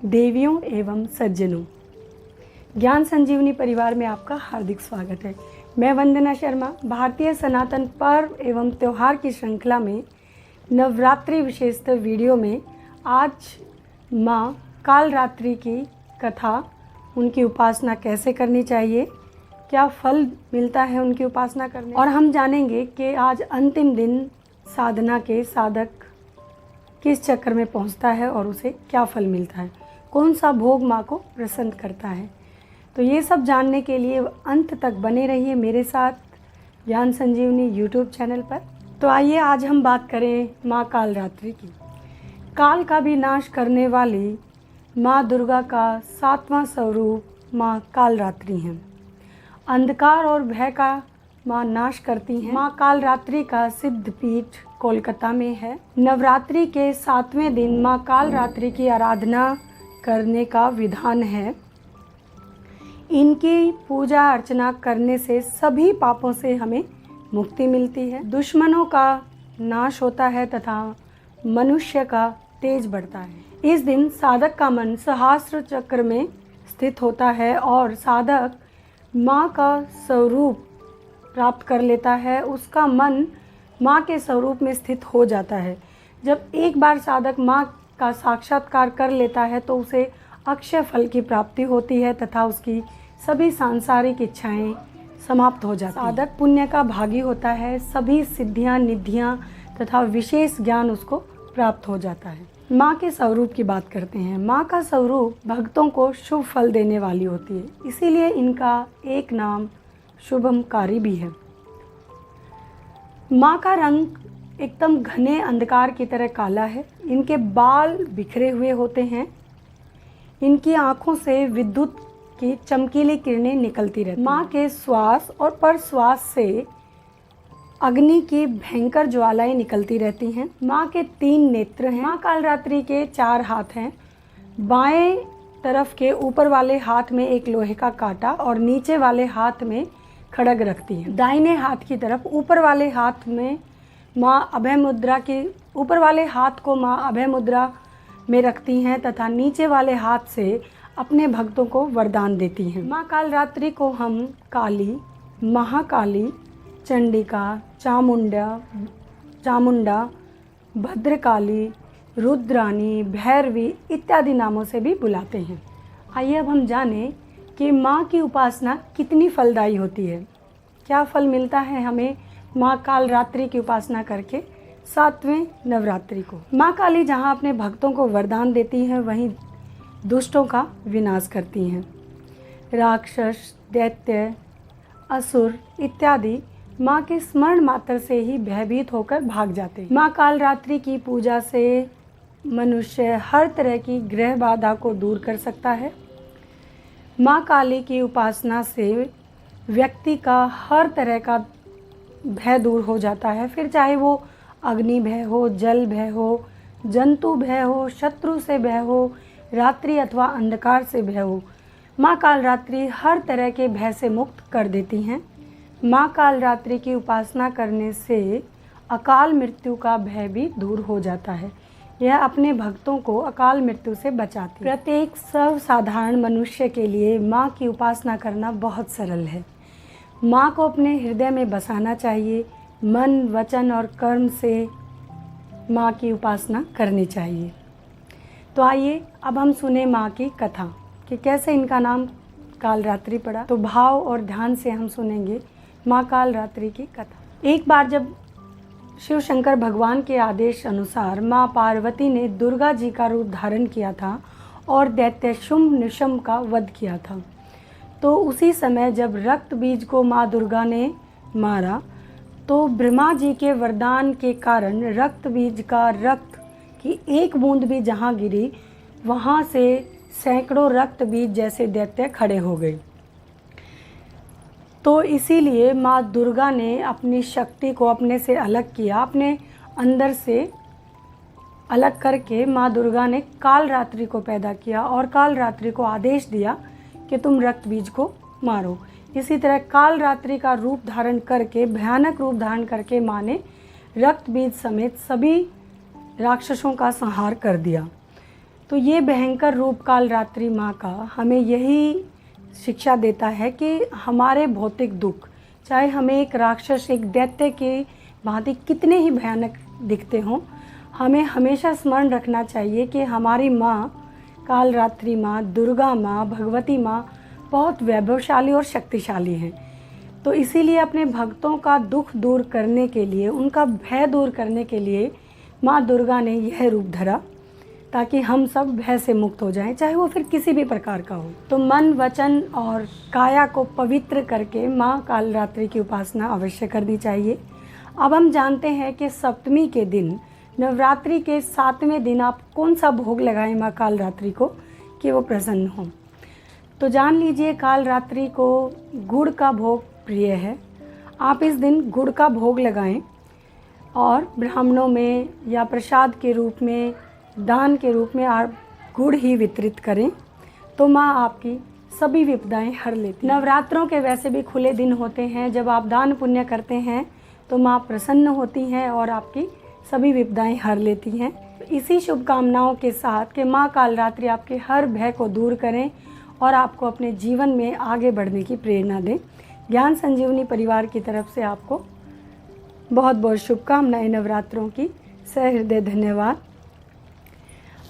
देवियों एवं सज्जनों, ज्ञान संजीवनी परिवार में आपका हार्दिक स्वागत है। मैं वंदना शर्मा भारतीय सनातन पर्व एवं त्यौहार की श्रृंखला में नवरात्रि विशेषतः वीडियो में आज माँ कालरात्रि की कथा, उनकी उपासना कैसे करनी चाहिए, क्या फल मिलता है उनकी उपासना करने, और हम जानेंगे कि आज अंतिम दिन साधना के साधक किस चक्र में पहुंचता है और उसे क्या फल मिलता है, कौन सा भोग माँ को प्रसन्न करता है। तो ये सब जानने के लिए अंत तक बने रहिए मेरे साथ ज्ञान संजीवनी यूट्यूब चैनल पर। तो आइए आज हम बात करें माँ कालरात्रि की। काल का भी नाश करने वाली माँ दुर्गा का 7वां स्वरूप माँ कालरात्रि हैं। अंधकार और भय का माँ नाश करती हैं। माँ कालरात्रि का सिद्ध पीठ कोलकाता में है। नवरात्रि के 7वें दिन माँ कालरात्रि की आराधना करने का विधान है। इनकी पूजा अर्चना करने से सभी पापों से हमें मुक्ति मिलती है, दुश्मनों का नाश होता है तथा मनुष्य का तेज बढ़ता है। इस दिन साधक का मन सहस्त्र चक्र में स्थित होता है और साधक माँ का स्वरूप प्राप्त कर लेता है। उसका मन माँ के स्वरूप में स्थित हो जाता है। जब एक बार साधक माँ का साक्षात्कार कर लेता है तो उसे अक्षय फल की प्राप्ति होती है तथा उसकी सभी सांसारिक इच्छाएं समाप्त हो जाती हैं। साधक पुण्य का भागी होता है, सभी सिद्धियां निधियां तथा विशेष ज्ञान उसको प्राप्त हो जाता है। माँ के स्वरूप की बात करते हैं। माँ का स्वरूप भक्तों को शुभ फल देने वाली होती है, इसीलिए इनका एक नाम शुभमकारी भी है। माँ का रंग एकदम घने अंधकार की तरह काला है। इनके बाल बिखरे हुए होते हैं। इनकी आँखों से विद्युत की चमकीली किरणें निकलती रहती हैं। माँ के श्वास और परश्वास से अग्नि की भयंकर ज्वालाएं निकलती रहती हैं। माँ के 3 नेत्र हैं। माँ कालरात्रि के 4 हाथ हैं। बाएं तरफ के ऊपर वाले हाथ में एक लोहे का कांटा और नीचे वाले हाथ में खड्ग रखती हैं। दाहिने हाथ की तरफ ऊपर वाले हाथ में माँ अभय मुद्रा की ऊपर वाले हाथ को माँ अभय मुद्रा में रखती हैं तथा नीचे वाले हाथ से अपने भक्तों को वरदान देती हैं। माँ कालरात्रि को हम काली, महाकाली, चंडिका, चामुंडा, भद्रकाली, रुद्रानी, भैरवी इत्यादि नामों से भी बुलाते हैं। आइए अब हम जानें कि माँ की उपासना कितनी फलदायी होती है, क्या फल मिलता है हमें माँ कालरात्रि की उपासना करके 7वें नवरात्रि को। माँ काली जहाँ अपने भक्तों को वरदान देती हैं वहीं दुष्टों का विनाश करती हैं। राक्षस, दैत्य, असुर इत्यादि माँ के स्मरण मात्र से ही भयभीत होकर भाग जाते हैं। माँ कालरात्रि की पूजा से मनुष्य हर तरह की ग्रह बाधा को दूर कर सकता है। माँ काली की उपासना से व्यक्ति का हर तरह का भय दूर हो जाता है, फिर चाहे वो अग्नि भय हो, जल भय हो, जंतु भय हो, शत्रु से भय हो, रात्रि अथवा अंधकार से भय हो। माँ कालरात्रि हर तरह के भय से मुक्त कर देती हैं। माँ कालरात्रि की उपासना करने से अकाल मृत्यु का भय भी दूर हो जाता है। यह अपने भक्तों को अकाल मृत्यु से बचाती है। प्रत्येक सर्वसाधारण मनुष्य के लिए माँ की उपासना करना बहुत सरल है। माँ को अपने हृदय में बसाना चाहिए। मन, वचन और कर्म से माँ की उपासना करनी चाहिए। तो आइए अब हम सुने माँ की कथा कि कैसे इनका नाम कालरात्रि पड़ा। तो भाव और ध्यान से हम सुनेंगे माँ कालरात्रि की कथा। एक बार जब शिव शंकर भगवान के आदेश अनुसार माँ पार्वती ने दुर्गा जी का रूप धारण किया था और दैत्य शुंभ निशुंभ का वध किया था, तो उसी समय जब रक्त बीज को माँ दुर्गा ने मारा तो ब्रह्मा जी के वरदान के कारण रक्त बीज का रक्त की एक बूंद भी जहाँ गिरी वहाँ से सैकड़ों रक्त बीज जैसे दैत्य खड़े हो गए। तो इसीलिए माँ दुर्गा ने अपनी शक्ति को अपने से अलग किया, अपने अंदर से अलग करके माँ दुर्गा ने कालरात्रि को पैदा किया और कालरात्रि को आदेश दिया कि तुम रक्त बीज को मारो। इसी तरह कालरात्रि का रूप धारण करके, भयानक रूप धारण करके माँ ने रक्त बीज समेत सभी राक्षसों का संहार कर दिया। तो ये भयंकर रूप कालरात्रि माँ का हमें यही शिक्षा देता है कि हमारे भौतिक दुख, चाहे हमें एक राक्षस, एक दैत्य के भांति कितने ही भयानक दिखते हों, हमें हमेशा स्मरण रखना चाहिए कि हमारी माँ कालरात्रि माँ, दुर्गा माँ, भगवती माँ बहुत वैभवशाली और शक्तिशाली हैं। तो इसीलिए अपने भक्तों का दुख दूर करने के लिए, उनका भय दूर करने के लिए माँ दुर्गा ने यह रूप धरा, ताकि हम सब भय से मुक्त हो जाएं, चाहे वो फिर किसी भी प्रकार का हो। तो मन, वचन और काया को पवित्र करके माँ कालरात्रि की उपासना अवश्य करनी चाहिए। अब हम जानते हैं कि सप्तमी के दिन, नवरात्रि के 7वें दिन आप कौन सा भोग लगाएं माँ कालरात्रि को कि वो प्रसन्न हो। तो जान लीजिए, कालरात्रि को गुड़ का भोग प्रिय है। आप इस दिन गुड़ का भोग लगाएं और ब्राह्मणों में या प्रसाद के रूप में, दान के रूप में आप गुड़ ही वितरित करें, तो माँ आपकी सभी विपदाएं हर लेती। नवरात्रों के वैसे भी खुले दिन होते हैं, जब आप दान पुण्य करते हैं तो माँ प्रसन्न होती हैं और आपकी सभी विपदाएं हर लेती हैं। इसी शुभकामनाओं के साथ कि माँ कालरात्रि आपके हर भय को दूर करें और आपको अपने जीवन में आगे बढ़ने की प्रेरणा दें। ज्ञान संजीवनी परिवार की तरफ से आपको बहुत बहुत शुभकामनाएं नवरात्रों की। सहृदय धन्यवाद।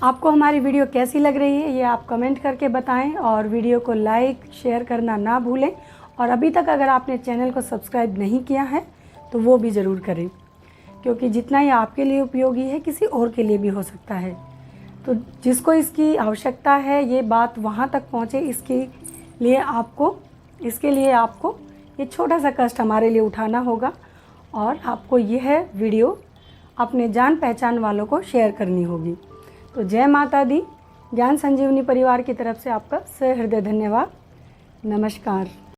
आपको हमारी वीडियो कैसी लग रही है ये आप कमेंट करके बताएं और वीडियो को लाइक शेयर करना ना भूलें। और अभी तक अगर आपने चैनल को सब्सक्राइब नहीं किया है तो वो भी ज़रूर करें, क्योंकि जितना ये आपके लिए उपयोगी है किसी और के लिए भी हो सकता है। तो जिसको इसकी आवश्यकता है ये बात वहाँ तक पहुँचे, इसके लिए आपको ये छोटा सा कष्ट हमारे लिए उठाना होगा और आपको यह वीडियो अपने जान पहचान वालों को शेयर करनी होगी। तो जय माता दी। ज्ञान संजीवनी परिवार की तरफ से आपका सहृदय धन्यवाद। नमस्कार।